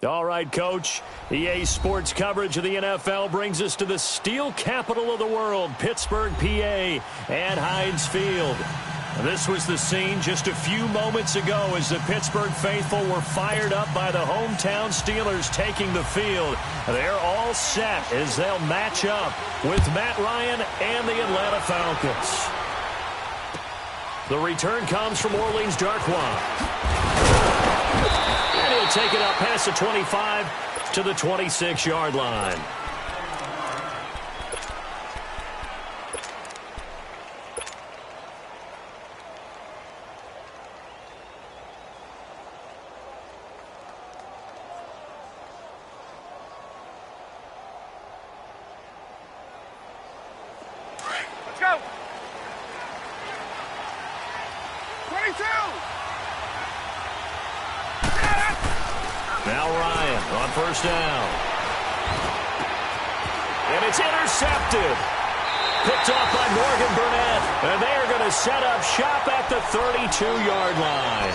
All right, Coach. EA Sports coverage of the NFL brings us to the steel capital of the world, Pittsburgh, PA, and Heinz Field. This was the scene just a few moments ago as the Pittsburgh faithful were fired up by the hometown Steelers taking the field. They're all set as they'll match up with Matt Ryan and the Atlanta Falcons. The return comes from Orleans Darkwa. And he'll take it up past the 25 to the 26-yard line. Let's go. 22. Now Ryan on first down. And it's intercepted. Picked off by Morgan Burnett. And they are going to set up shop at the 32-yard line.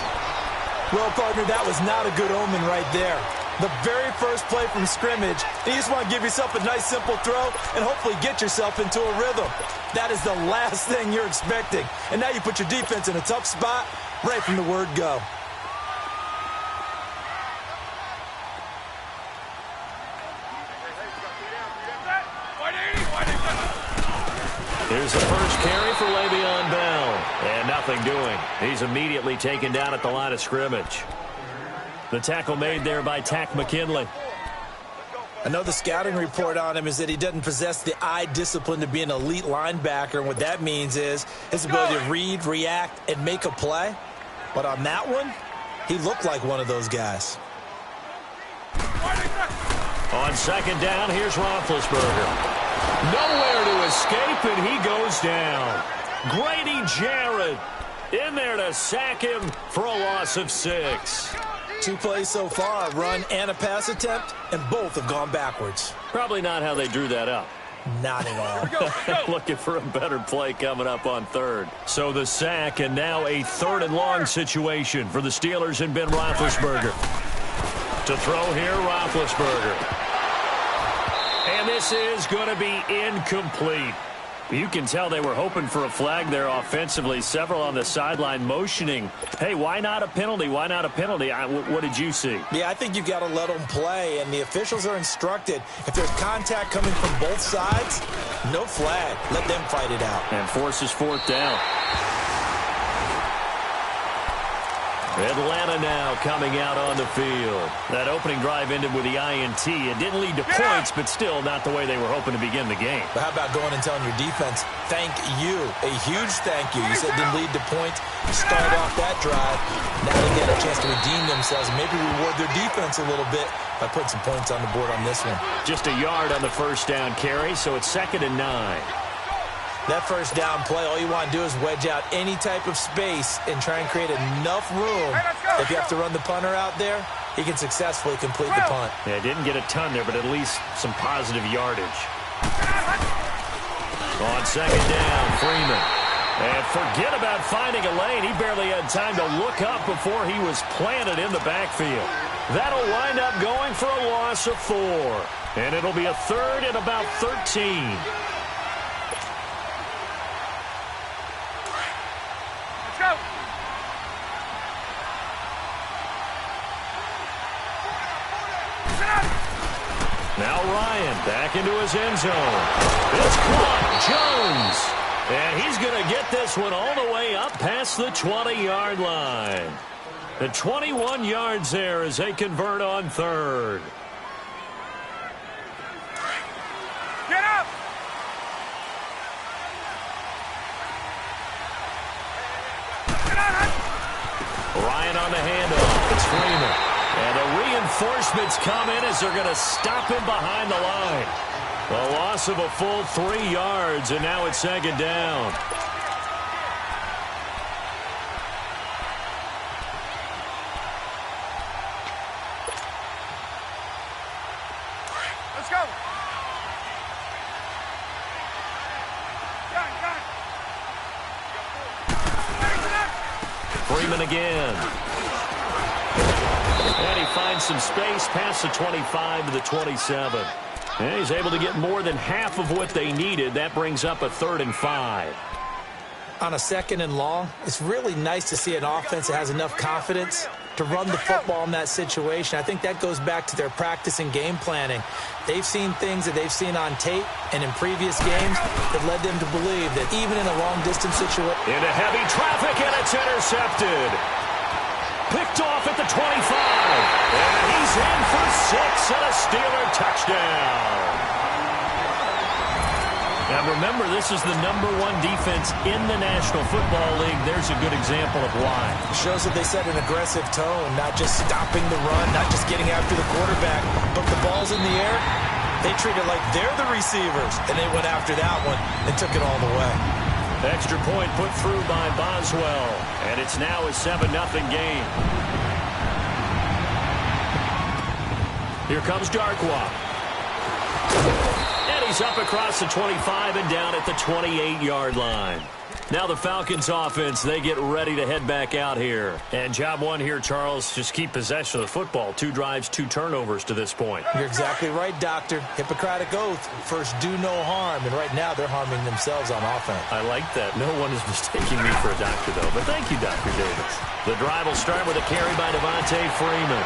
Well, partner, that was not a good omen right there. The very first play from scrimmage, you just want to give yourself a nice, simple throw and hopefully get yourself into a rhythm. That is the last thing you're expecting. And now you put your defense in a tough spot right from the word go. Here's the first carry for Le'Veon Bell. And nothing doing. He's immediately taken down at the line of scrimmage. The tackle made there by Tack McKinley. I know the scouting report on him is that he doesn't possess the eye discipline to be an elite linebacker. And what that means is his ability to read, react, and make a play. But on that one, he looked like one of those guys. On second down, here's Roethlisberger. Nowhere to escape, and he goes down. Grady Jarrett in there to sack him for a loss of 6. 2 plays so far, a run and a pass attempt, and both have gone backwards. Probably not how they drew that up. Not at all. Looking for a better play coming up on third. So the sack, and now a 3rd and long situation for the Steelers and Ben Roethlisberger. To throw here, Roethlisberger. And this is going to be incomplete. You can tell they were hoping for a flag there offensively. Several on the sideline motioning. Hey, why not a penalty? Why not a penalty? What did you see? Yeah, I think you've got to let them play, and the officials are instructed. If there's contact coming from both sides, no flag. Let them fight it out. And forces 4th down. Atlanta now coming out on the field. That opening drive ended with the INT. It didn't lead to points, but still not the way they were hoping to begin the game. But how about going and telling your defense, thank you, a huge thank you. You said it didn't lead to points. You started off that drive. Now they get a chance to redeem themselves and maybe reward their defense a little bit by putting some points on the board on this one. Just a yard on the first down carry, so it's 2nd and 9. That first down play, all you want to do is wedge out any type of space and try and create enough room. If you have to run the punter out there, he can successfully complete the punt. Yeah, didn't get a ton there, but at least some positive yardage. On second down, Freeman. And forget about finding a lane. He barely had time to look up before he was planted in the backfield. That'll wind up going for a loss of 4. And it'll be a 3rd and about 13. Now Ryan back into his end zone. It's caught. Jones. And he's going to get this one all the way up past the 20-yard line. The 21 yards there as they convert on 3rd. Get up! Ryan on the handoff. It's Freeman. And the reinforcements come in as they're going to stop him behind the line. A loss of a full 3 yards, and now it's 2nd down. Let's go! Freeman again. And he finds some space past the 25 to the 27. And he's able to get more than half of what they needed. That brings up a 3rd and 5. On a 2nd and long, it's really nice to see an offense that has enough confidence to run the football in that situation. I think that goes back to their practice and game planning. They've seen things that they've seen on tape and in previous games that led them to believe that even in a long-distance situation... Into heavy traffic, and it's intercepted. Picked off at the 25. And he's in for 6 and a Steeler touchdown. Now remember, this is the #1 defense in the National Football League. There's a good example of why. It shows that they set an aggressive tone, not just stopping the run, not just getting after the quarterback, but the ball's in the air. They treat it like they're the receivers, and they went after that one and took it all the way. Extra point put through by Boswell, and it's now a 7-0 game. Here comes Darkwa. And he's up across the 25 and down at the 28-yard line. Now the Falcons offense, they get ready to head back out here. And job one here, Charles, just keep possession of the football. 2 drives, 2 turnovers to this point. You're exactly right, Doctor. Hippocratic oath. First, do no harm. And right now, they're harming themselves on offense. I like that. No one is mistaking me for a doctor, though. But thank you, Dr. Davis. The drive will start with a carry by Devontae Freeman.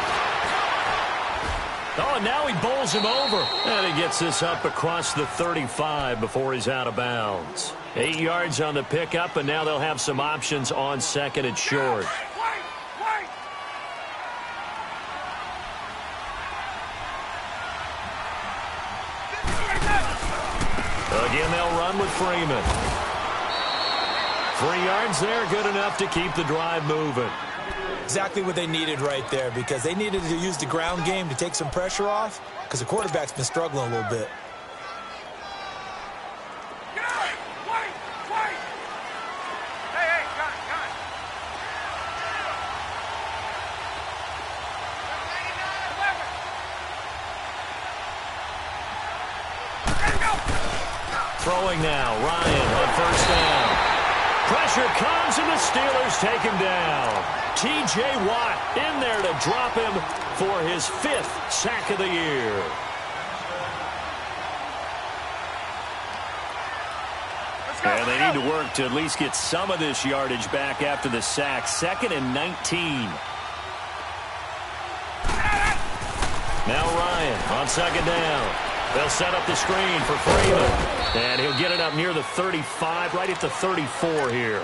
Oh, and now he bowls him over. And he gets this up across the 35 before he's out of bounds. 8 yards on the pickup, and now they'll have some options on 2nd and short. Again, they'll run with Freeman. 3 yards there, good enough to keep the drive moving. Exactly what they needed right there, because they needed to use the ground game to take some pressure off, because the quarterback's been struggling a little bit. Throwing now, Ryan on 1st down. Pressure comes, and the Steelers take him down. T.J. Watt in there to drop him for his 5th sack of the year. And they need to work to at least get some of this yardage back after the sack. 2nd and 19. Now Ryan on 2nd down. They'll set up the screen for Freeman. And he'll get it up near the 35, right at the 34 here.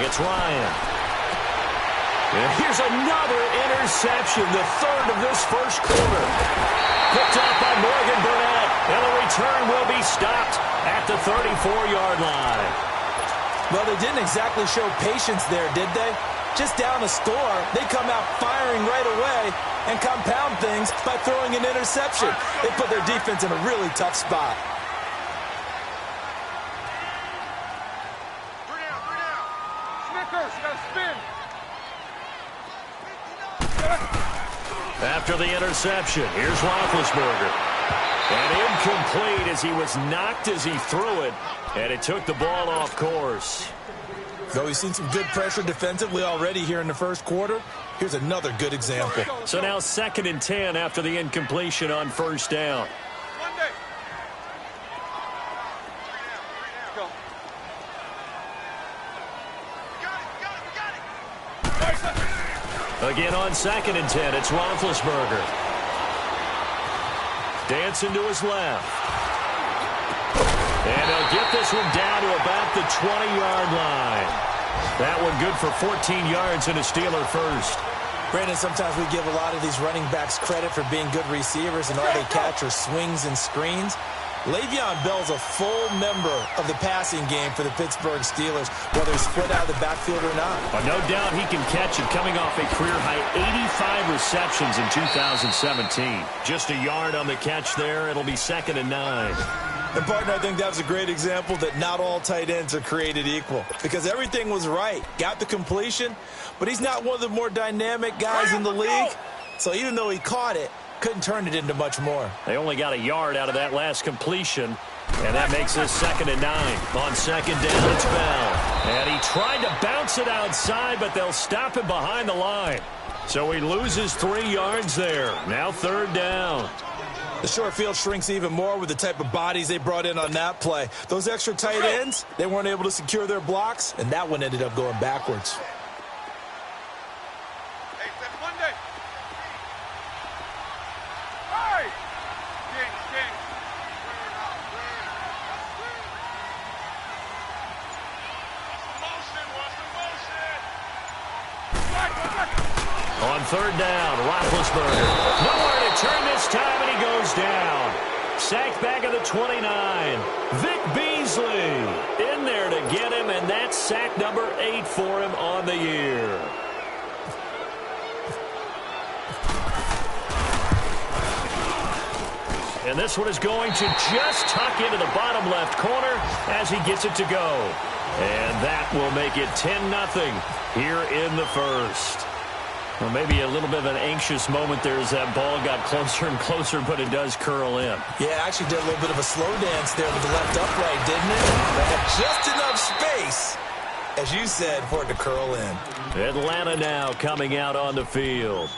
It's Ryan. And here's another interception, the 3rd of this 1st quarter. Picked up by Morgan Burnett, and the return will be stopped at the 34-yard line. Well, they didn't exactly show patience there, did they? Just down a score, they come out firing right away and compound things by throwing an interception. They put their defense in a really tough spot. After the interception, here's Roethlisberger. And incomplete as he was knocked as he threw it, and it took the ball off course. Though we've seen some good pressure defensively already here in the 1st quarter, here's another good example. So now 2nd and 10 after the incompletion on 1st down. Again on 2nd and 10, it's Roethlisberger. Dancing to his left. And he'll get this one down to about the 20-yard line. That one good for 14 yards and a Steeler first. Brandon, sometimes we give a lot of these running backs credit for being good receivers, and all they catch are swings and screens. Le'Veon Bell's a full member of the passing game for the Pittsburgh Steelers, whether he's split out of the backfield or not. No doubt he can catch it, coming off a career-high 85 receptions in 2017. Just a yard on the catch there. It'll be 2nd and 9. And, partner, I think that was a great example that not all tight ends are created equal, because everything was right. Got the completion, but he's not one of the more dynamic guys in the league. So even though he caught it, couldn't turn it into much more. They only got a yard out of that last completion, and that makes this 2nd and 9. On 2nd down, it's Bell. And he tried to bounce it outside, but they'll stop him behind the line. So he loses 3 yards there. Now 3rd down. The short field shrinks even more with the type of bodies they brought in on that play. Those extra tight ends, they weren't able to secure their blocks, and that one ended up going backwards. On 3rd down, Roethlisberger. Nowhere to turn this time, and he goes down. Sacked back at the 29. Vic Beasley in there to get him, and that's sack number 8 for him on the year. And this one is going to just tuck into the bottom left corner as he gets it to go. And that will make it 10-0 here in the first. Well, maybe a little bit of an anxious moment there as that ball got closer and closer, but it does curl in. Yeah, actually did a little bit of a slow dance there with the left upright, didn't it? But had just enough space, as you said, for it to curl in. Atlanta now coming out on the field.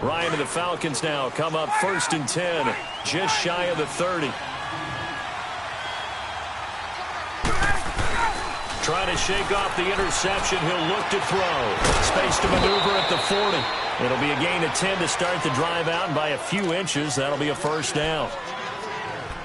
Ryan and the Falcons now come up 1st and 10, just shy of the 30. Trying to shake off the interception. He'll look to throw. Space to maneuver at the 40. It'll be a gain of 10 to start the drive out, and by a few inches, that'll be a 1st down.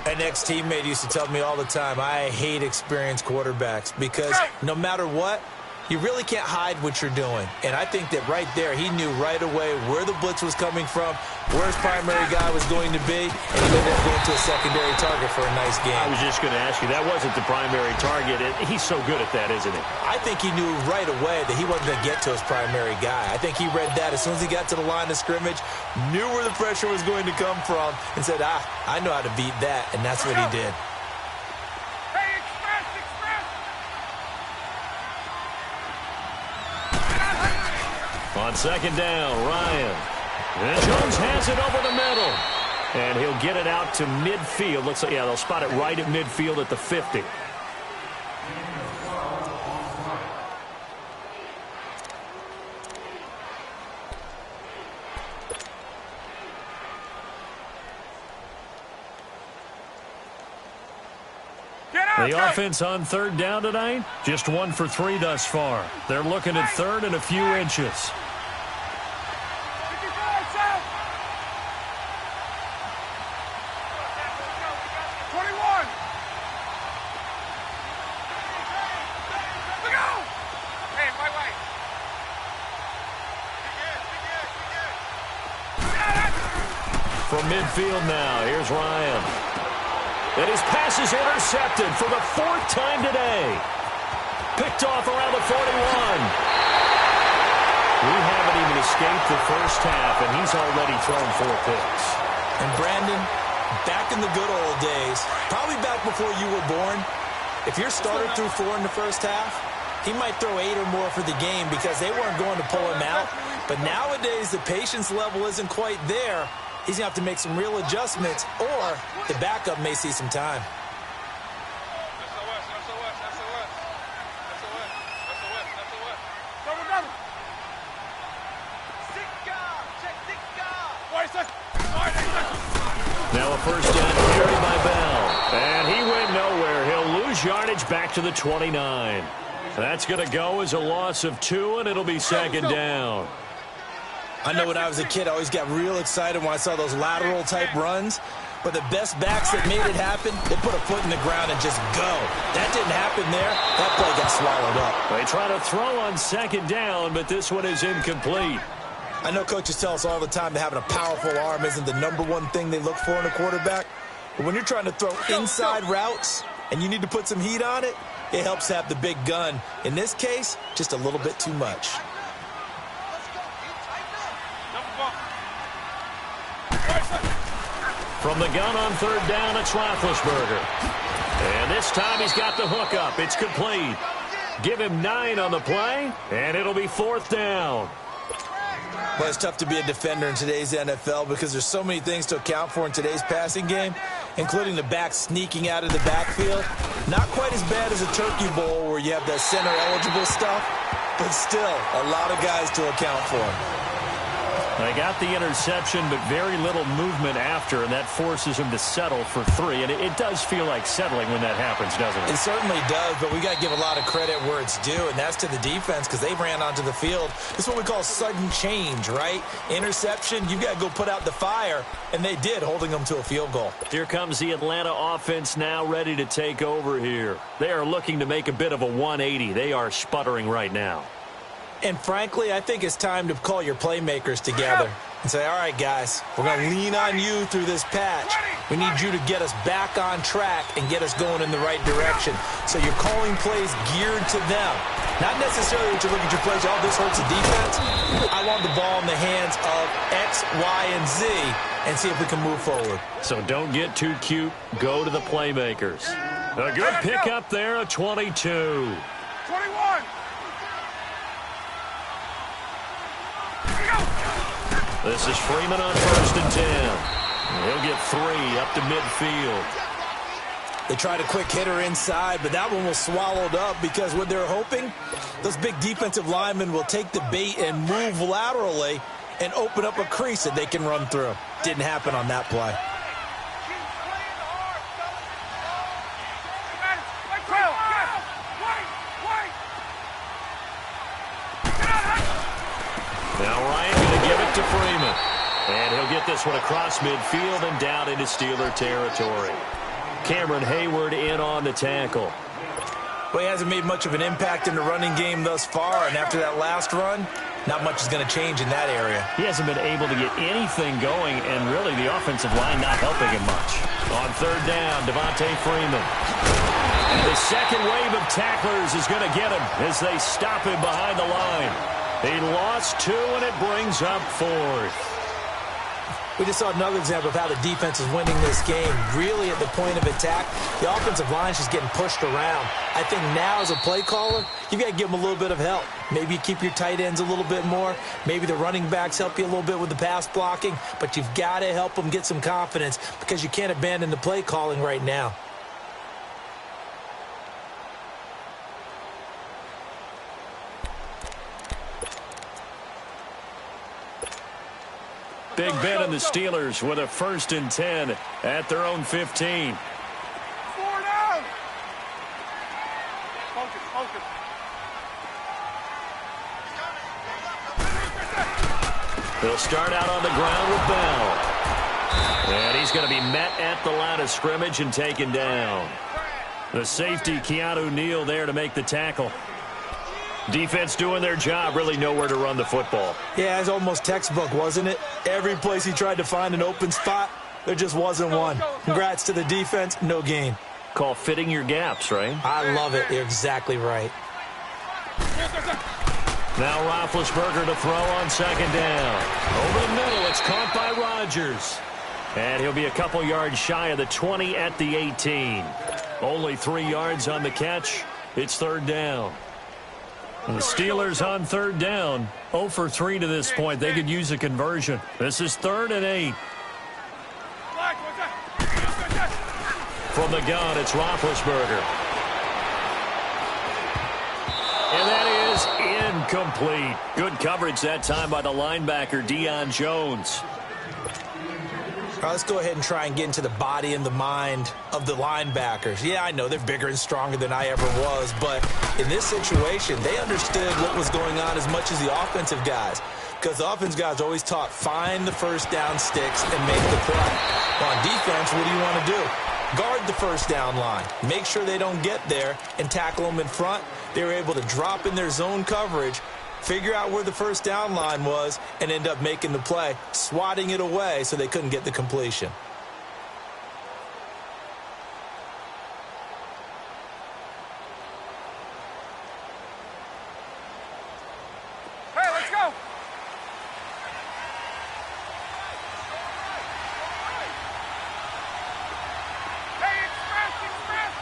An ex-teammate used to tell me all the time, I hate experienced quarterbacks because no matter what, you really can't hide what you're doing. And I think that right there, he knew right away where the blitz was coming from, where his primary guy was going to be, and he ended up going to a secondary target for a nice game. I was just going to ask you, that wasn't the primary target. He's so good at that, isn't he? I think he knew right away that he wasn't going to get to his primary guy. I think he read that as soon as he got to the line of scrimmage, knew where the pressure was going to come from, and said, I know how to beat that, and that's what he did. On 2nd down, Ryan. And Jones has it over the middle. And he'll get it out to midfield. Looks like, yeah, they'll spot it right at midfield at the 50. The offense on 3rd down tonight, just 1 for 3 thus far. They're looking at 3rd and a few inches. From midfield now, here's Ryan. And his pass is intercepted for the 4th time today. Picked off around the 41. We haven't even escaped the first half, and he's already thrown 4 picks. And Brandon, back in the good old days, probably back before you were born, if your starter threw 4 in the first half, he might throw 8 or more for the game because they weren't going to pull him out. But nowadays, the patience level isn't quite there. He's going to have to make some real adjustments, or the backup may see some time. Now a 1st down carry by Bell. And he went nowhere. He'll lose yardage back to the 29. That's going to go as a loss of 2, and it'll be 2nd down. I know when I was a kid, I always got real excited when I saw those lateral-type runs. But the best backs that made it happen, they put a foot in the ground and just go. That didn't happen there. That play got swallowed up. They try to throw on 2nd down, but this one is incomplete. I know coaches tell us all the time that having a powerful arm isn't the #1 thing they look for in a quarterback. But when you're trying to throw inside routes and you need to put some heat on it, it helps have the big gun. In this case, just a little bit too much. From the gun on 3rd down, it's Roethlisberger. And this time he's got the hook up. It's complete. Give him 9 on the play, and it'll be 4th down. Well, it's tough to be a defender in today's NFL because there's so many things to account for in today's passing game, including the back sneaking out of the backfield. Not quite as bad as a Turkey Bowl where you have that center-eligible stuff, but still a lot of guys to account for. They got the interception, but very little movement after, and that forces him to settle for 3. And it does feel like settling when that happens, doesn't it? It certainly does, but we got to give a lot of credit where it's due, and that's to the defense because they ran onto the field. This is what we call sudden change, right? Interception, you got to go put out the fire, and they did, holding them to a field goal. Here comes the Atlanta offense now ready to take over here. They are looking to make a bit of a 180. They are sputtering right now. And frankly, I think it's time to call your playmakers together and say, all right, guys, we're going to lean on you through this patch. We need you to get us back on track and get us going in the right direction. So you're calling plays geared to them. Not necessarily that you look at your plays, oh, this hurts the defense. I want the ball in the hands of X, Y, and Z and see if we can move forward. So don't get too cute. Go to the playmakers. A good pickup there, a 22. 21. This is Freeman on 1st and 10. He'll get 3 up to midfield. They tried a quick hitter inside, but that one was swallowed up because what they're hoping, those big defensive linemen will take the bait and move laterally and open up a crease that they can run through. Didn't happen on that play. Now Ryan going to give it to Freeman. And he'll get this one across midfield and down into Steeler territory. Cameron Hayward in on the tackle. Well, he hasn't made much of an impact in the running game thus far, and after that last run, not much is going to change in that area. He hasn't been able to get anything going, and really the offensive line not helping him much. On 3rd down, Devontae Freeman. And the second wave of tacklers is going to get him as they stop him behind the line. He lost 2, and it brings up 4th. We just saw another example of how the defense is winning this game. Really at the point of attack, the offensive line is just getting pushed around. I think now as a play caller, you've got to give them a little bit of help. Maybe you keep your tight ends a little bit more. Maybe the running backs help you a little bit with the pass blocking. But you've got to help them get some confidence because you can't abandon the play calling right now. Big Ben and the Steelers with a 1st and 10 at their own 15. 4 down. Focus, focus. He'll start out on the ground with Bell. And he's going to be met at the line of scrimmage and taken down. The safety, Keanu Neal, there to make the tackle. Defense doing their job, really nowhere to run the football. Yeah, it's almost textbook, wasn't it? Every place he tried to find an open spot, there just wasn't one. Congrats to the defense, no gain. Call fitting your gaps, right? I love it. You're exactly right. Now Roethlisberger to throw on 2nd down. Over the middle, it's caught by Rodgers. And he'll be a couple yards shy of the 20 at the 18. Only 3 yards on the catch. It's 3rd down. The Steelers on 3rd down, 0 for 3 to this point. They could use a conversion. This is 3rd and 8. From the gun, it's Roethlisberger. And that is incomplete. Good coverage that time by the linebacker, Deion Jones. All right, let's go ahead and try and get into the body and the mind of the linebackers. Yeah, I know they're bigger and stronger than I ever was, but in this situation, they understood what was going on as much as the offensive guys. Because the offensive guys always taught, find the 1st down sticks and make the play. On defense, what do you want to do? Guard the 1st down line. Make sure they don't get there and tackle them in front. They were able to drop in their zone coverage, figure out where the first down line was, and end up making the play, swatting it away so they couldn't get the completion. Hey, let's go. Hey, express.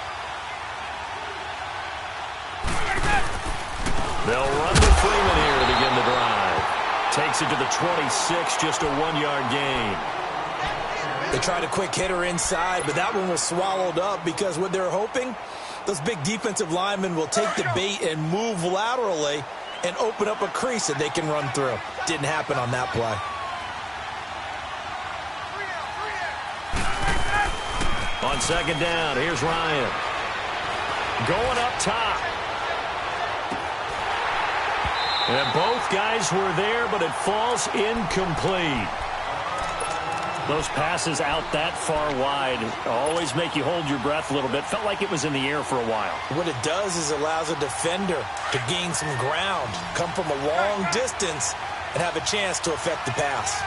They'll run to Freeman here to begin the drive. Takes it to the 26, just a 1-yard gain. They tried a quick hitter inside, but that one was swallowed up because what they're hoping, those big defensive linemen will take the bait and move laterally and open up a crease that they can run through. Didn't happen on that play. On second down, here's Ryan. Going up top. And both guys were there, but it falls incomplete. Those passes out that far wide always make you hold your breath a little bit. Felt like it was in the air for a while. What it does is allows a defender to gain some ground, come from a long distance, and have a chance to affect the pass.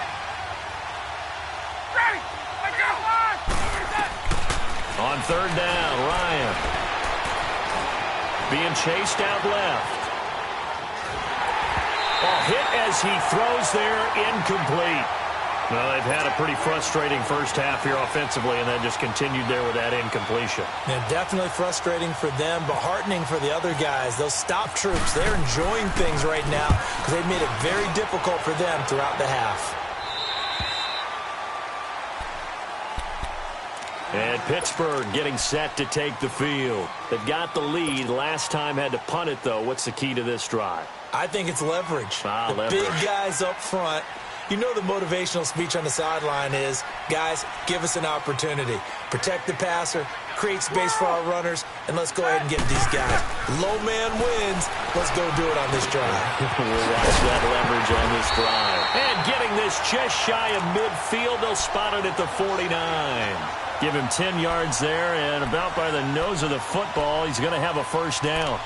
Ready. Let's go. On third down, Ryan. Being chased out left. Ball hit as he throws there, incomplete. Well, they've had a pretty frustrating first half here offensively, and then just continued there with that incompletion. Yeah, definitely frustrating for them, but heartening for the other guys. Those stop troops, they're enjoying things right now because they've made it very difficult for them throughout the half. And Pittsburgh getting set to take the field. They've got the lead. Last time had to punt it, though. What's the key to this drive? I think it's leverage. Leverage. Big guys up front. You know the motivational speech on the sideline is, guys, give us an opportunity. Protect the passer, create space for our runners, and let's go ahead and get these guys. Low man wins. Let's go do it on this drive. We'll watch that leverage on this drive. And getting this just shy of midfield, they'll spot it at the 49. Give him 10 yards there, and about by the nose of the football, he's going to have a first down.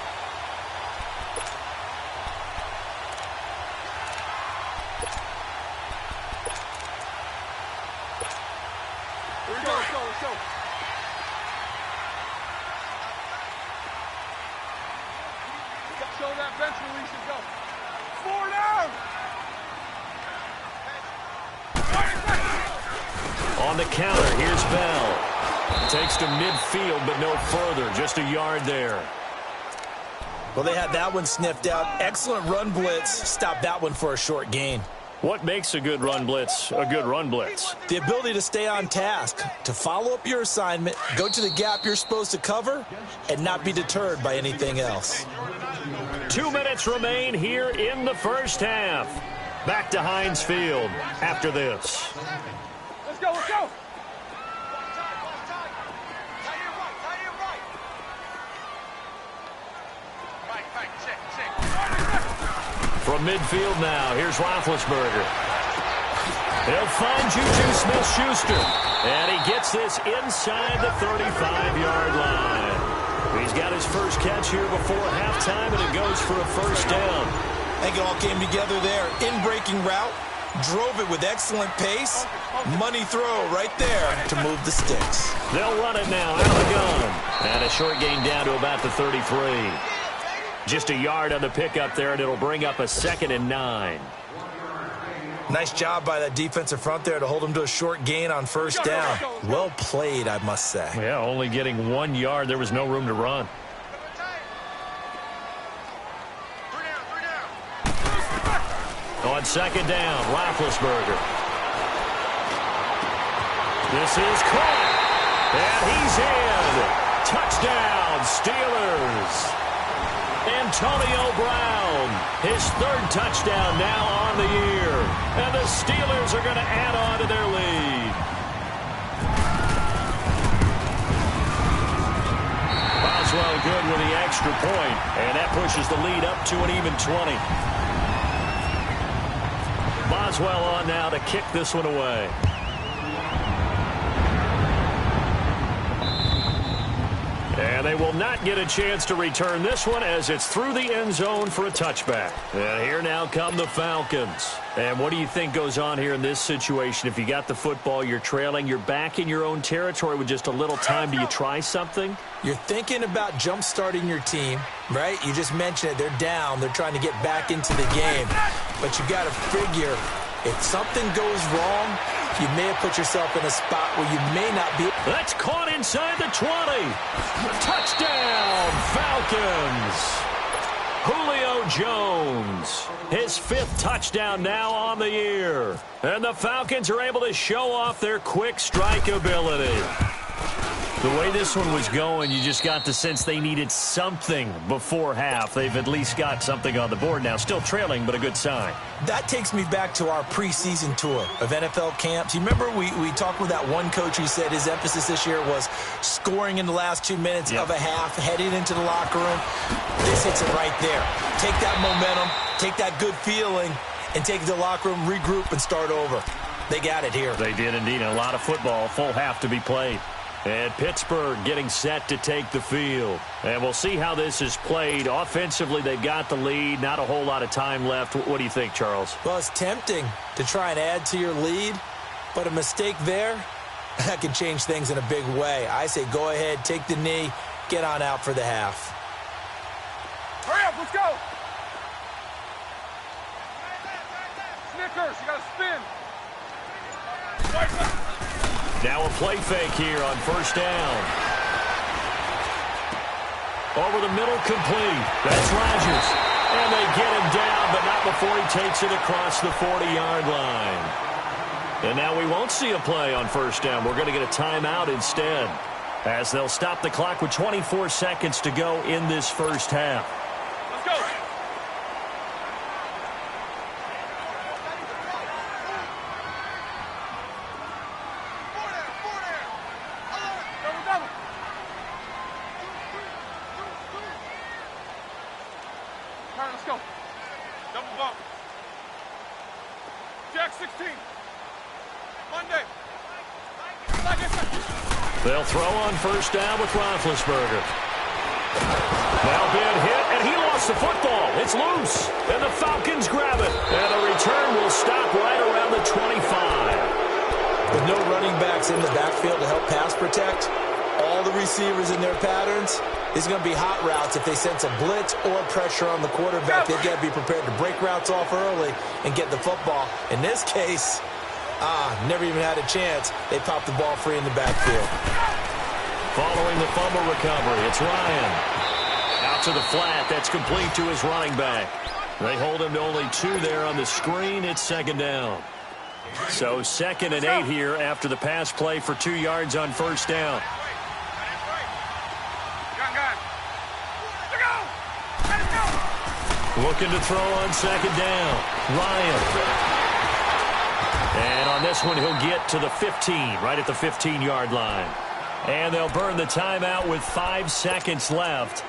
Let's go. Show that bench release and go. 4 down. On the counter, here's Bell. Takes to midfield, but no further. Just a yard there. Well, they had that one sniffed out. Excellent run blitz. Stopped that one for a short gain. What makes a good run blitz a good run blitz? The ability to stay on task, to follow up your assignment, go to the gap you're supposed to cover, and not be deterred by anything else. 2 minutes remain here in the first half. Back to Heinz Field after this. Let's go. From midfield now, here's Roethlisberger. He'll find Juju Smith-Schuster. And he gets this inside the 35-yard line. He's got his first catch here before halftime, and it goes for a first down. I think it all came together there. In-breaking route, drove it with excellent pace. Money throw right there to move the sticks. They'll run it now out of the gun. And a short gain down to about the 33. Just a yard on the pickup there, and it'll bring up a 2nd and 9. Nice job by that defensive front there to hold him to a short gain on first down. Well played, I must say. Yeah, only getting 1 yard. There was no room to run. On second down, Roethlisberger. This is caught. And he's in. Touchdown, Steelers. Antonio Brown, his 3rd touchdown now on the year. And the Steelers are going to add on to their lead. Boswell good with the extra point, and that pushes the lead up to an even 20. Boswell on now to kick this one away. And they will not get a chance to return this one as it's through the end zone for a touchback. And here now come the Falcons. And what do you think goes on here in this situation? If you got the football, you're trailing, you're back in your own territory with just a little time. Do you try something? You're thinking about jump-starting your team, right? You just mentioned it. They're down. They're trying to get back into the game. But you got to figure if something goes wrong, you may have put yourself in a spot where you may not be. That's caught inside the 20. Touchdown, Falcons. Julio Jones, his 5th touchdown now on the year. And the Falcons are able to show off their quick strike ability. The way this one was going, you just got the sense they needed something before half. They've at least got something on the board now. Still trailing, but a good sign. That takes me back to our preseason tour of NFL camps. You remember we talked with that one coach who said his emphasis this year was scoring in the last 2 minutes of a half, heading into the locker room. This hits it right there. Take that momentum, take that good feeling, and take it to the locker room, regroup, and start over. They got it here. They did indeed. A lot of football, full half to be played. And Pittsburgh getting set to take the field. And we'll see how this is played. Offensively, they've got the lead. Not a whole lot of time left. What do you think, Charles? Well, it's tempting to try and add to your lead, but a mistake there, that can change things in a big way. I say go ahead, take the knee, get on out for the half. Hurry up, let's go! Snickers, you gotta spin. Now a play fake here on first down. Over the middle, complete. That's Rodgers. And they get him down, but not before he takes it across the 40-yard line. And now we won't see a play on first down. We're going to get a timeout instead, as they'll stop the clock with 24 seconds to go in this first half. Let's go! Let's go. Double bump. Jack 16. Monday. They'll throw on first down with Roethlisberger. Now big hit, and he lost the football. It's loose, and the Falcons grab it. And the return will stop right around the 25. With no running backs in the backfield to help pass protect, all the receivers in their patterns, it's going to be hot routes. If they sense a blitz or pressure on the quarterback, they've got to be prepared to break routes off early and get the football. In this case, never even had a chance. They popped the ball free in the backfield. Following the fumble recovery, it's Ryan. Out to the flat. That's complete to his running back. They hold him to only 2 there on the screen. It's second down. So 2nd and 8 here after the pass play for 2 yards on first down. Looking to throw on second down. Ryan. And on this one, he'll get to the 15, right at the 15-yard line. And they'll burn the timeout with 5 seconds left.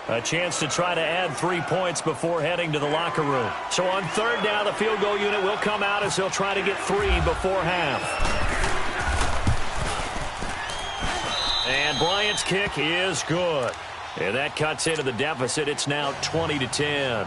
A chance to try to add 3 points before heading to the locker room. So on third down, the field goal unit will come out as they'll try to get 3 before half. And Bryant's kick is good. And that cuts into the deficit. It's now 20-10.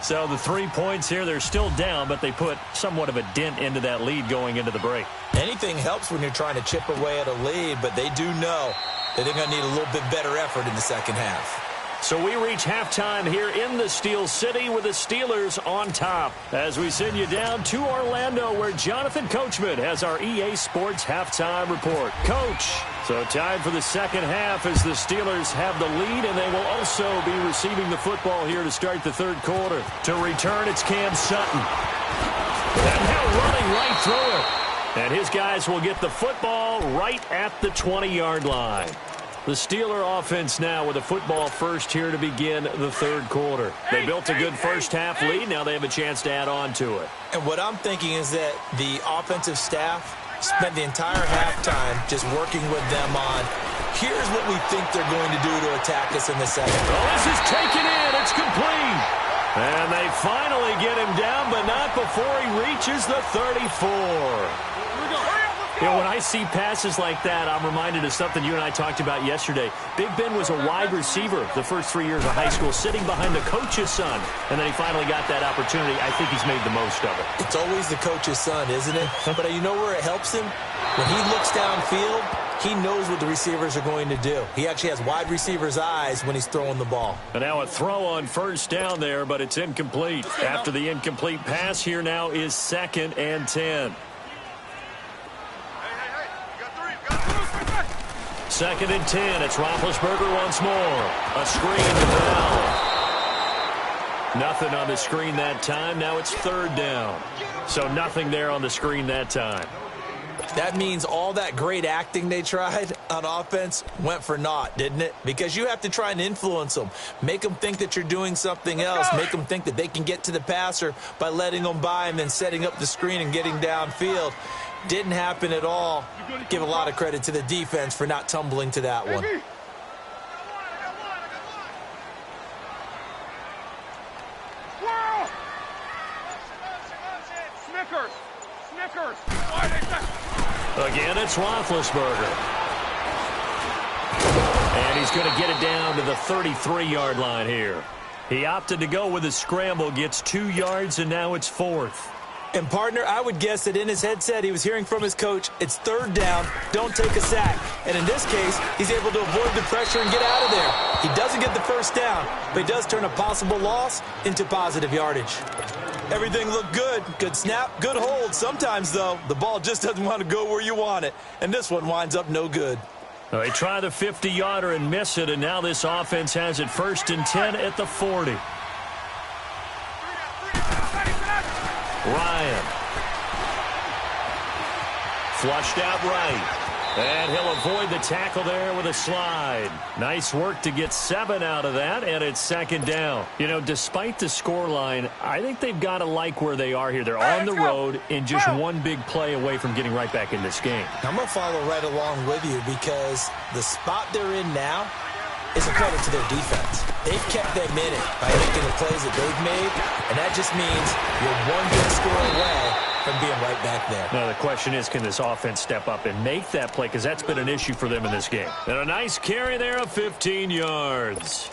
So the 3 points here, they're still down, but they put somewhat of a dent into that lead going into the break. Anything helps when you're trying to chip away at a lead, but they do know that they're going to need a little bit better effort in the second half. So we reach halftime here in the Steel City with the Steelers on top as we send you down to Orlando where Jonathan Coachman has our EA Sports halftime report. Coach, so time for the second half as the Steelers have the lead, and they will also be receiving the football here to start the third quarter. To return, it's Cam Sutton. And now running right through it. And his guys will get the football right at the 20-yard line. The Steeler offense now with a football first here to begin the third quarter. They built a good first half lead. Now they have a chance to add on to it. And what I'm thinking is that the offensive staff spent the entire halftime just working with them on, here's what we think they're going to do to attack us in the second. Oh, this is taken in. It's complete. And they finally get him down, but not before he reaches the 34. Here we go. Hurry up, let's You know, when I see passes like that, I'm reminded of something you and I talked about yesterday. Big Ben was a wide receiver the first 3 years of high school, sitting behind the coach's son, and then he finally got that opportunity. I think he's made the most of it. It's always the coach's son, isn't it? But you know where it helps him? When he looks downfield, he knows what the receivers are going to do. He actually has wide receivers' eyes when he's throwing the ball. And now a throw on first down there, but it's incomplete. After the incomplete pass, here now is 2nd and 10. 2nd and 10. It's Roethlisberger once more. A screen to Bell. Nothing on the screen that time. Now it's 3rd down. So nothing there on the screen that time. That means all that great acting they tried on offense went for naught, didn't it? Because you have to try and influence them. Make them think that you're doing something else. Make them think that they can get to the passer by letting them by and then setting up the screen and getting downfield. Didn't happen at all. Give a lot of credit to the defense for not tumbling to that one. Snickers. Again, it's Roethlisberger. And he's going to get it down to the 33-yard line here. He opted to go with a scramble, gets 2 yards, and now it's 4th. And, partner, I would guess that in his headset he was hearing from his coach, it's 3rd down, don't take a sack. And in this case, he's able to avoid the pressure and get out of there. He doesn't get the first down, but he does turn a possible loss into positive yardage. Everything looked good. Good snap, good hold. Sometimes, though, the ball just doesn't want to go where you want it. And this one winds up no good. Well, they try the 50-yarder and miss it, and now this offense has it 1st and 10 at the 40. Ryan. Flushed out right. And he'll avoid the tackle there with a slide. Nice work to get 7 out of that, and it's 2nd down. You know, despite the scoreline, I think they've got to like where they are here. They're on the road and just one big play away from getting right back in this game. I'm going to follow right along with you because the spot they're in now is a credit to their defense. They've kept them in it by making the plays that they've made, and that just means you're one big score away from being right back there. Now, the question is, can this offense step up and make that play? Because that's been an issue for them in this game. And a nice carry there of 15 yards.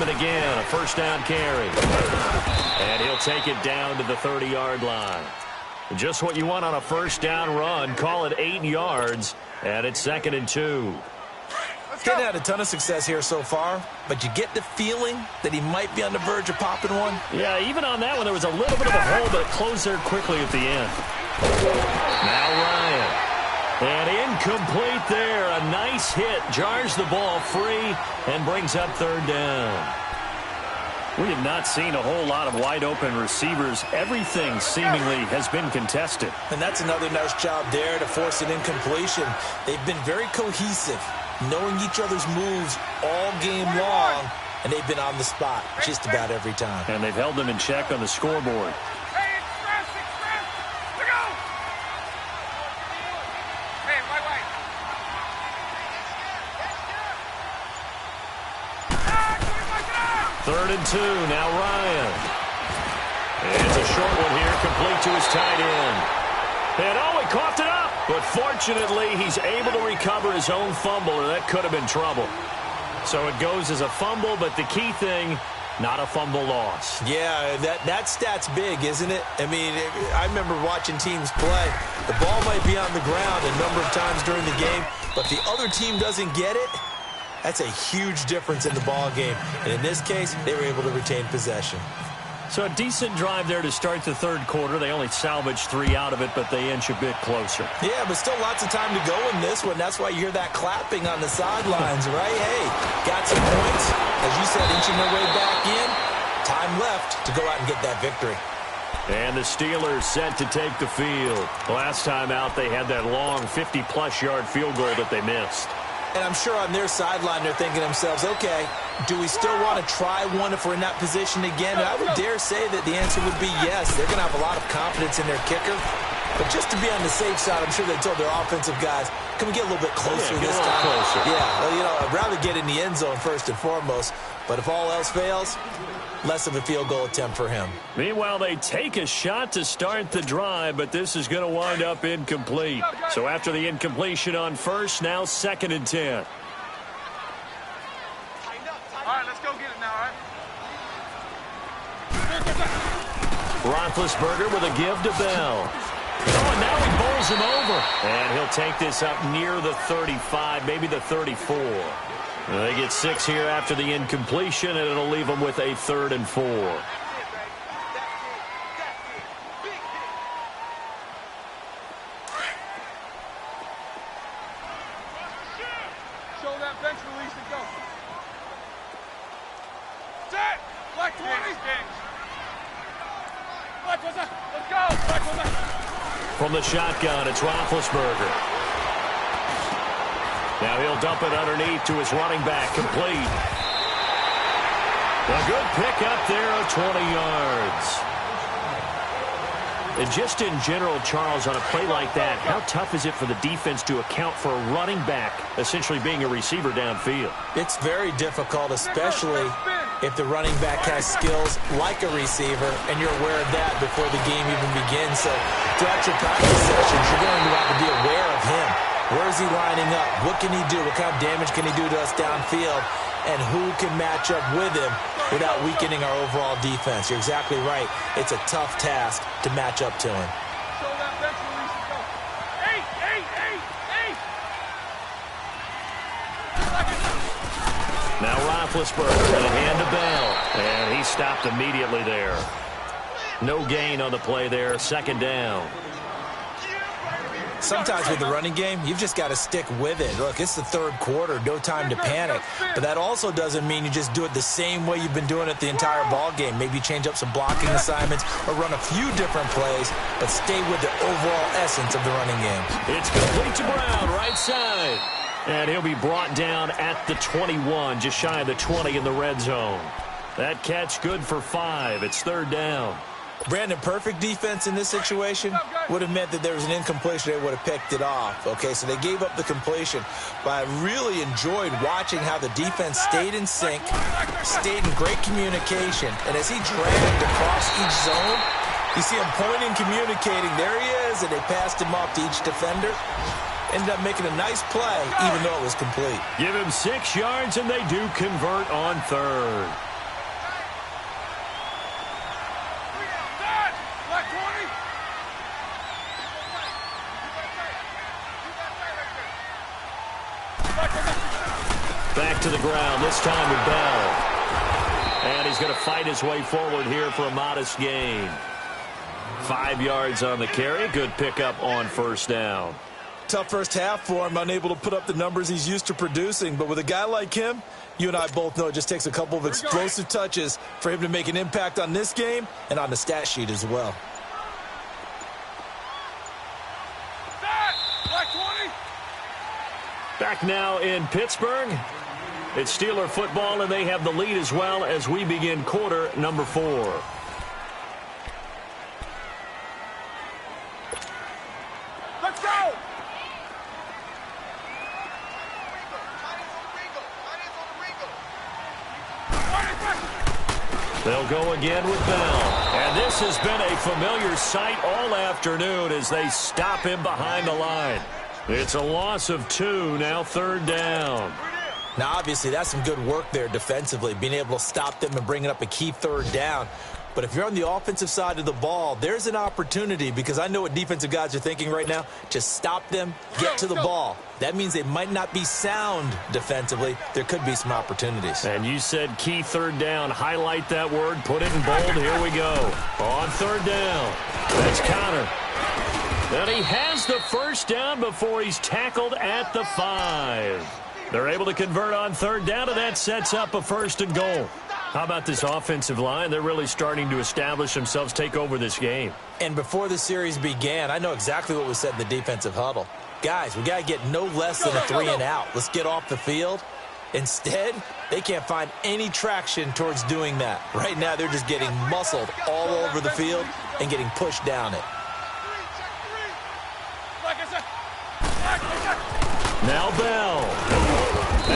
Again, a 1st down carry. And he'll take it down to the 30-yard line. Just what you want on a 1st down run. Call it 8 yards, and it's 2nd and 2. Hadn't had a ton of success here so far, but you get the feeling that he might be on the verge of popping one. Yeah, even on that one, there was a little bit of a hole, but it closed there quickly at the end. Now Ryan. And incomplete there. A nice hit. Jars the ball free and brings up 3rd down. We have not seen a whole lot of wide-open receivers. Everything seemingly has been contested. And that's another nice job there to force an incompletion. They've been very cohesive, knowing each other's moves all game long, and they've been on the spot just about every time. And they've held them in check on the scoreboard. Third and 2, now Ryan. It's a short one here, complete to his tight end. And he coughed it up. But fortunately, he's able to recover his own fumble, or that could have been trouble. So it goes as a fumble, but the key thing, not a fumble loss. Yeah, that stat's big, isn't it? I mean, I remember watching teams play. The ball might be on the ground a number of times during the game, but if the other team doesn't get it, that's a huge difference in the ball game. And in this case, they were able to retain possession. So a decent drive there to start the 3rd quarter. They only salvaged 3 out of it, but they inch a bit closer. Yeah, but still lots of time to go in this one. That's why you hear that clapping on the sidelines, right? Hey, got some points. As you said, inching their way back in. Time left to go out and get that victory. And the Steelers set to take the field. Last time out, they had that long 50-plus yard field goal that they missed. And I'm sure on their sideline they're thinking to themselves, okay, do we still want to try one if we're in that position again? And I would dare say that the answer would be yes. They're going to have a lot of confidence in their kicker. But just to be on the safe side, I'm sure they told their offensive guys, can we get a little bit closer this time? Closer. Yeah, well, you know, I'd rather get in the end zone first and foremost. But if all else fails, less of a field goal attempt for him. Meanwhile, they take a shot to start the drive, but this is going to wind up incomplete. So after the incompletion on first, now 2nd and 10. All right, let's go get it now, all right? Roethlisberger with a give to Bell. Oh, and now he bowls him over. And he'll take this up near the 35, maybe the 34. They get 6 here after the incompletion, and it'll leave them with a 3rd and 4. Show that bench release and go. Set! Black 20! Let's go! From the shotgun, it's Roethlisberger. Now he'll dump it underneath to his running back, complete. A good pickup there of 20 yards. And just in general, Charles, on a play like that, how tough is it for the defense to account for a running back essentially being a receiver downfield? It's very difficult, especially if the running back has skills like a receiver, and you're aware of that before the game even begins. So throughout your practice sessions, you're going to have to be aware of him. Where is he lining up? What can he do? What kind of damage can he do to us downfield? And who can match up with him without weakening our overall defense? You're exactly right. It's a tough task to match up to him. Show that bench release and go. 8! Now Roethlisberger going to hand to Bell. And he stopped immediately there. No gain on the play there. 2nd down. Sometimes with the running game, you've just got to stick with it. Look, it's the 3rd quarter, no time to panic. But that also doesn't mean you just do it the same way you've been doing it the entire ball game. Maybe change up some blocking assignments or run a few different plays, but stay with the overall essence of the running game. It's complete to Brown, right side. And he'll be brought down at the 21, just shy of the 20 in the red zone. That catch good for 5. It's 3rd down. Brandon, perfect defense in this situation would have meant that there was an incompletion. They would have picked it off. Okay, so they gave up the completion. But I really enjoyed watching how the defense stayed in sync, stayed in great communication. And as he dragged across each zone, you see him pointing, communicating. There he is, and they passed him off to each defender. Ended up making a nice play, even though it was complete. Give him 6 yards, and they do convert on 3rd. Back to the ground, this time with Bell. And he's going to fight his way forward here for a modest gain. 5 yards on the carry. Good pickup on 1st down. Tough first half for him, unable to put up the numbers he's used to producing. But with a guy like him, you and I both know it just takes a couple of explosive touches for him to make an impact on this game and on the stat sheet as well. Back now in Pittsburgh. It's Steeler football, and they have the lead as well as we begin quarter number 4. Let's go! They'll go again with Bell. And this has been a familiar sight all afternoon as they stop him behind the line. It's a loss of 2, now 3rd down. Now, obviously, that's some good work there defensively, being able to stop them and bringing up a key 3rd down. But if you're on the offensive side of the ball, there's an opportunity, because I know what defensive guys are thinking right now. Just stop them, get to the ball. That means they might not be sound defensively. There could be some opportunities. And you said key 3rd down. Highlight that word. Put it in bold. Here we go. On 3rd down. That's Connor. And he has the 1st down before he's tackled at the 5. They're able to convert on 3rd down, and that sets up a 1st and goal. How about this offensive line? They're really starting to establish themselves, take over this game. And before the series began, I know exactly what was said in the defensive huddle. guys, we got to get no less than a 3 and out. Let's get off the field. Instead, they can't find any traction towards doing that. Right now, they're just getting muscled all over the field and getting pushed down it. Now Bell.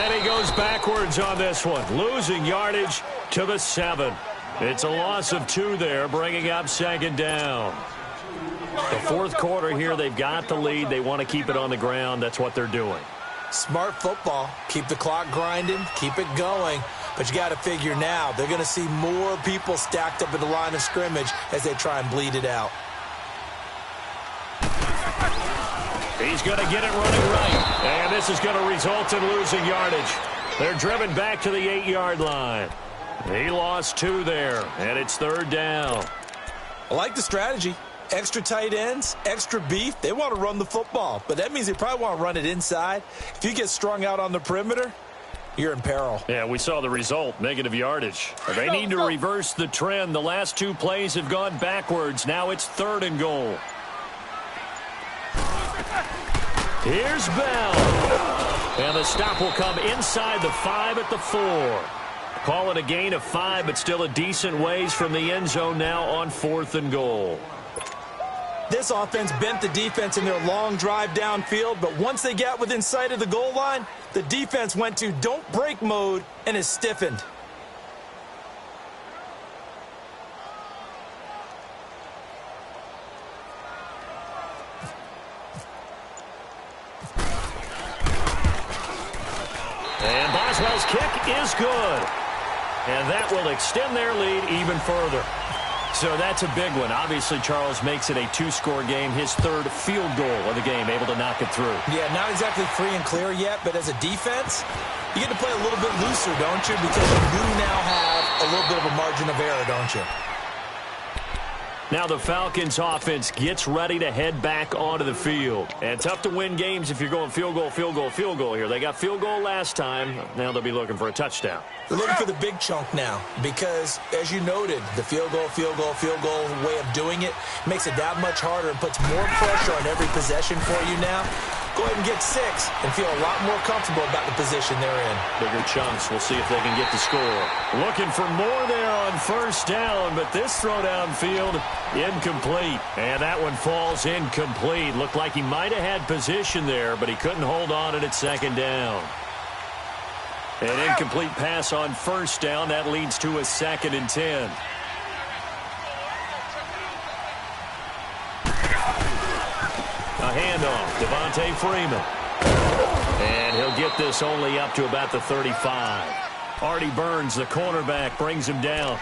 And he goes backwards on this one, losing yardage to the 7. It's a loss of 2 there, bringing up 2nd down. The 4th quarter here, they've got the lead. They want to keep it on the ground. That's what they're doing. Smart football. Keep the clock grinding. Keep it going. But you got to figure now, they're going to see more people stacked up at the line of scrimmage as they try and bleed it out. He's going to get it running right. And this is going to result in losing yardage. They're driven back to the 8-yard line. He lost 2 there, and it's 3rd down. I like the strategy. Extra tight ends, extra beef. They want to run the football, but that means they probably want to run it inside. If you get strung out on the perimeter, you're in peril. Yeah, we saw the result, negative yardage. They need to reverse the trend. The last 2 plays have gone backwards. Now it's 3rd and goal. Here's Bell. And the stop will come inside the 5 at the 4. Call it a gain of 5, but still a decent ways from the end zone now on 4th and goal. This offense bent the defense in their long drive downfield, but once they got within sight of the goal line, the defense went to don't break mode and is stiffened. And Boswell's kick is good. And that will extend their lead even further. So that's a big one. Obviously, Charles makes it a 2-score game. His 3rd field goal of the game, able to knock it through. Yeah, not exactly free and clear yet, but as a defense, you get to play a little bit looser, don't you? Because you do now have a little bit of a margin of error, don't you? Now the Falcons offense gets ready to head back onto the field. And tough to win games if you're going field goal, field goal, field goal here. They got field goal last time. Now they'll be looking for a touchdown. They're looking for the big chunk now because, as you noted, the field goal way of doing it makes it that much harder and puts more pressure on every possession for you now. Go ahead and get 6 and feel a lot more comfortable about the position they're in. Bigger chunks. We'll see if they can get the score. Looking for more there on 1st down, but this throw downfield incomplete. And that one falls incomplete. Looked like he might have had position there, but he couldn't hold on it at 2nd down. An incomplete pass on 1st down. That leads to a 2nd and 10. A handoff, Devontae Freeman. And he'll get this only up to about the 35. Artie Burns, the cornerback, brings him down.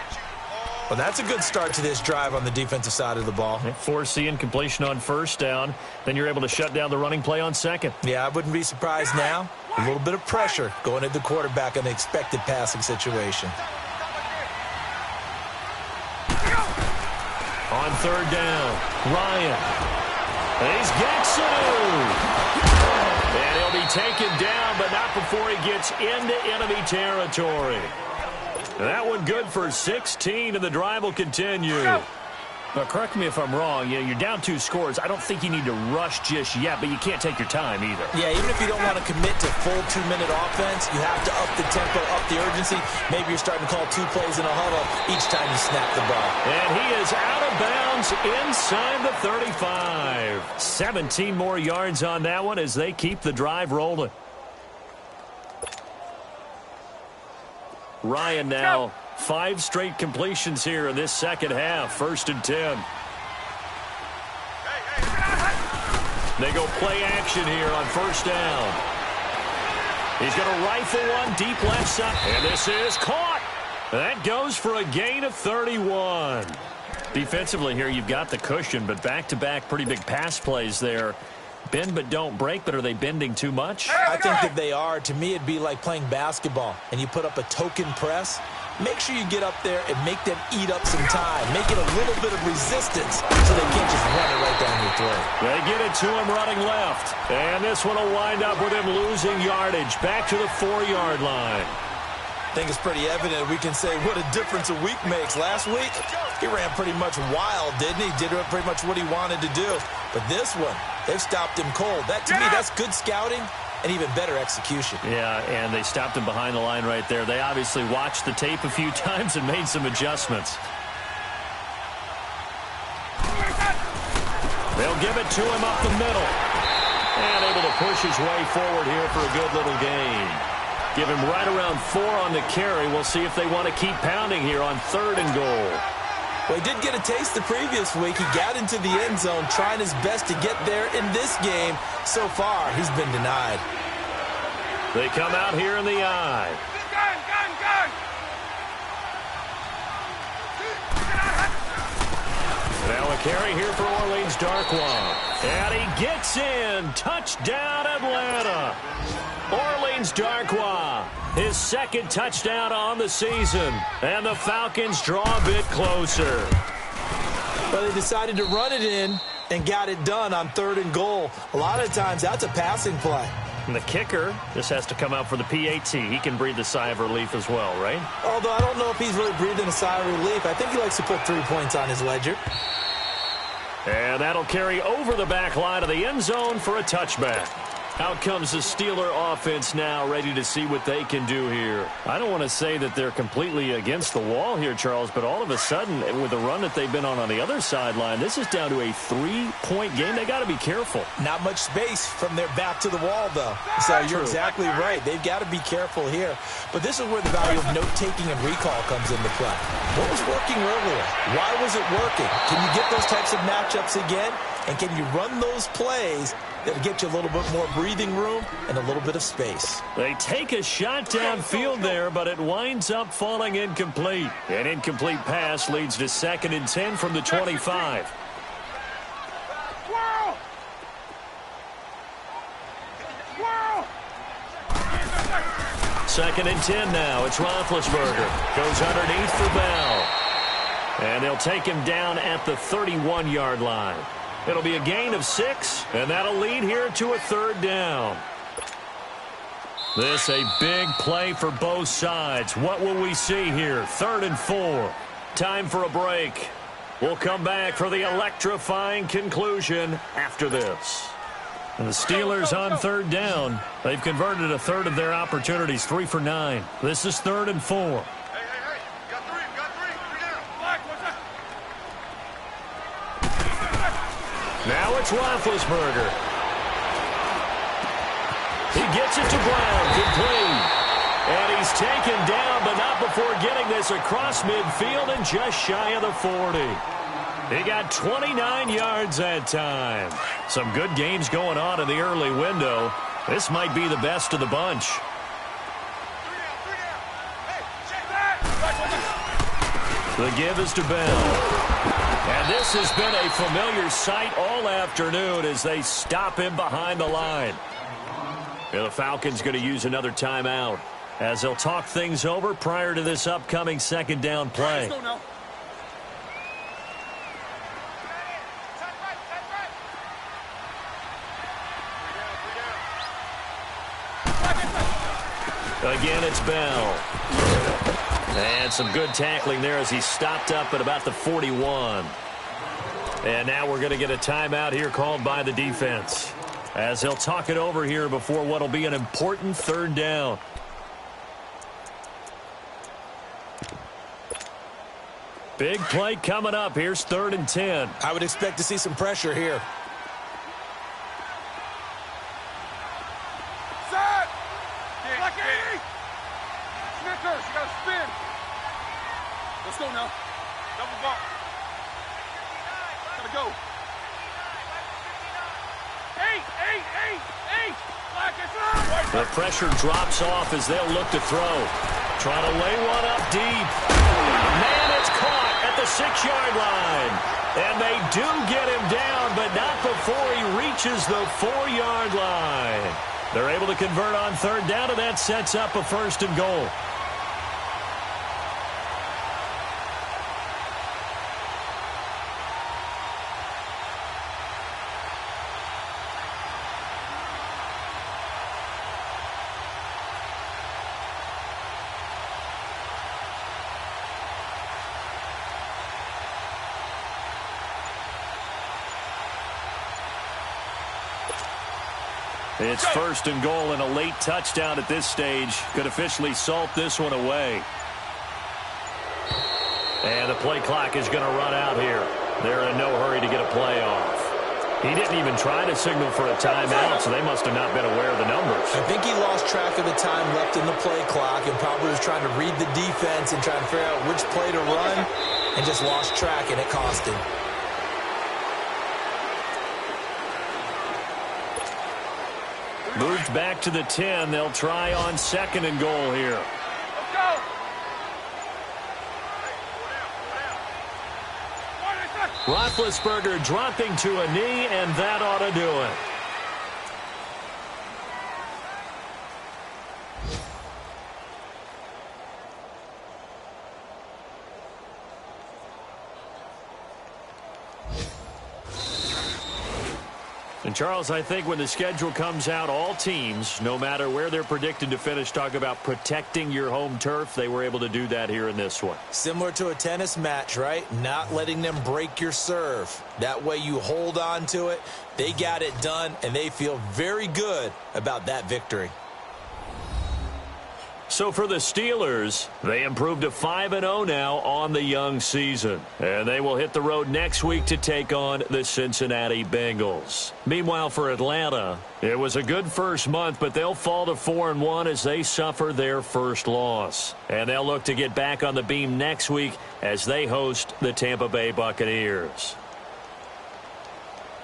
Well, that's a good start to this drive on the defensive side of the ball. Force the incompletion on 1st down. Then you're able to shut down the running play on 2nd. Yeah, I wouldn't be surprised now. A little bit of pressure going at the quarterback in the expected passing situation. On 3rd down, Ryan. He's Gaxonu. And he'll be taken down, but not before he gets into enemy territory. That one good for 16, and the drive will continue. But correct me if I'm wrong. You're down 2 scores. I don't think you need to rush just yet, but you can't take your time either. Yeah, even if you don't want to commit to full 2-minute offense, you have to up the tempo, up the urgency. Maybe you're starting to call 2 plays in a huddle each time you snap the ball. And he is out of bounds inside the 35. 17 more yards on that one as they keep the drive rolling. Ryan now 5 straight completions here in this 2nd half. 1st and 10. They go play action here on 1st down. He's going to rifle one deep left side. And this is caught. That goes for a gain of 31. Defensively here, you've got the cushion, but back-to-back pretty big pass plays there. Bend but don't break, but are they bending too much? I think that they are. To me, it'd be like playing basketball, and you put up a token press. Make sure you get up there and make them eat up some time. Make it a little bit of resistance so they can't just run it right down your throat. They get it to him running left. And this one will wind up with him losing yardage back to the 4-yard line. think it's pretty evident. We can say what a difference a week makes. Last week, he ran pretty much wild, didn't he? Did pretty much what he wanted to do. But this one, they've stopped him cold. That, to me, that's good scouting and even better execution. Yeah, and they stopped him behind the line right there. They obviously watched the tape a few times and made some adjustments. They'll give it to him up the middle. And able to push his way forward here for a good little gain. Give him right around 4 on the carry. We'll see if they want to keep pounding here on 3rd and goal. Well, he did get a taste the previous week. He got into the end zone trying his best to get there in this game. So far, he's been denied. They come out here in the eye. Now a carry here for Orleans Darkwa. And he gets in. Touchdown, Atlanta. Orleans Darkwa, his 2nd touchdown on the season. And the Falcons draw a bit closer. But they decided to run it in and got it done on 3rd and goal. A lot of times, that's a passing play. And the kicker just has to come out for the PAT. He can breathe a sigh of relief as well, right? Although I don't know if he's really breathing a sigh of relief. I think he likes to put 3 points on his ledger. And that'll carry over the back line of the end zone for a touchback. Out comes the Steeler offense now, ready to see what they can do here. I don't want to say that they're completely against the wall here, Charles, but all of a sudden, with the run that they've been on the other sideline, this is down to a 3-point game. They got to be careful. Not much space from their back to the wall, though. So you're exactly right. They've got to be careful here. But this is where the value of note-taking and recall comes into play. What was working earlier? Why was it working? Can you get those types of matchups again? And can you run those plays that'll get you a little bit more breathing room and a little bit of space? They take a shot downfield there, but it winds up falling incomplete. An incomplete pass leads to 2nd and 10 from the 25. Second and 10 now. It's Roethlisberger. Goes underneath for Bell. And they'll take him down at the 31-yard line. It'll be a gain of 6, and that'll lead here to a 3rd down. This a big play for both sides. What will we see here? 3rd and 4. Time for a break. We'll come back for the electrifying conclusion after this. And the Steelers on 3rd down. They've converted a 1/3 of their opportunities, 3 for 9. This is 3rd and 4. Now it's Roethlisberger. He gets it to Brown, complete. And he's taken down, but not before getting this across midfield and just shy of the 40. He got 29 yards that time. Some good games going on in the early window. This might be the best of the bunch. The give is to Bell. And this has been a familiar sight all afternoon as they stop him behind the line. And the Falcons going to use another timeout as they'll talk things over prior to this upcoming 2nd down play. Let's go now. Again, it's Bell. And some good tackling there as he stopped up at about the 41. And now we're going to get a timeout here called by the defense as they'll talk it over here before what will be an important 3rd down. Big play coming up. Here's 3rd and 10. I would expect to see some pressure here. Set! Black 80! Snickers, you gotta spin. Let's go now. Double bump. Gotta go. 8! Black is The pressure drops off as they'll look to throw. Trying to lay one up deep. Man, it's caught at the 6-yard line. And they do get him down, but not before he reaches the 4-yard line. They're able to convert on 3rd down, and that sets up a 1st and goal. It's first and goal, and a late touchdown at this stage could officially salt this one away. And the play clock is going to run out here. They're in no hurry to get a play off. He didn't even try to signal for a timeout, so they must have not been aware of the numbers. I think he lost track of the time left in the play clock and probably was trying to read the defense and trying to figure out which play to run and just lost track, and it cost him. Moved back to the 10. They'll try on second and goal here. Let's go. Roethlisberger dropping to a knee, and that ought to do it. And, Charles, I think when the schedule comes out, all teams, no matter where they're predicted to finish, talk about protecting your home turf. They were able to do that here in this one. Similar to a tennis match, right? Not letting them break your serve. That way you hold on to it. They got it done, and they feel very good about that victory. So for the Steelers, they improved to 5-0 now on the young season. And they will hit the road next week to take on the Cincinnati Bengals. Meanwhile, for Atlanta, it was a good first month, but they'll fall to 4-1 as they suffer their first loss. And they'll look to get back on the beam next week as they host the Tampa Bay Buccaneers.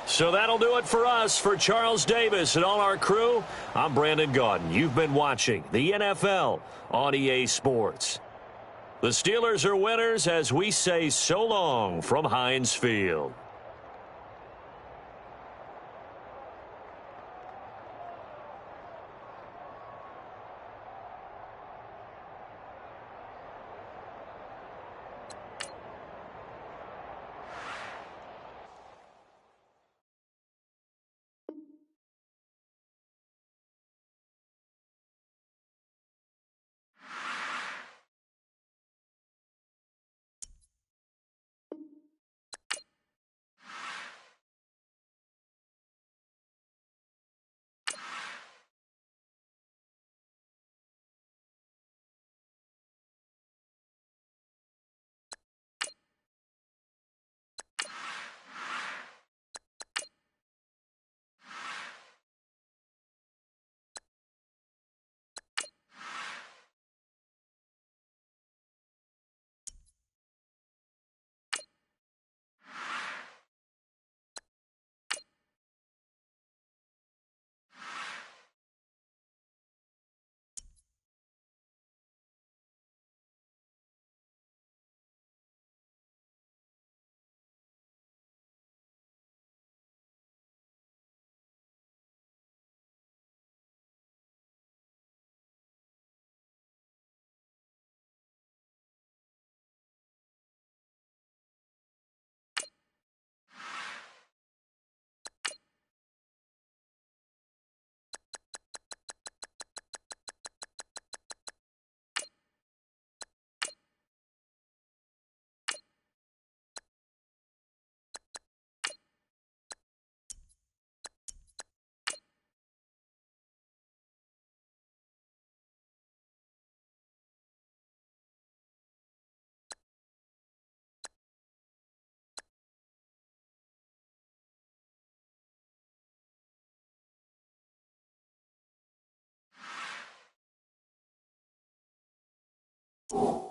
So that'll do it for us. For Charles Davis and all our crew, I'm Brandon Gaudin. You've been watching the NFL on EA Sports. The Steelers are winners as we say so long from Heinz Field. You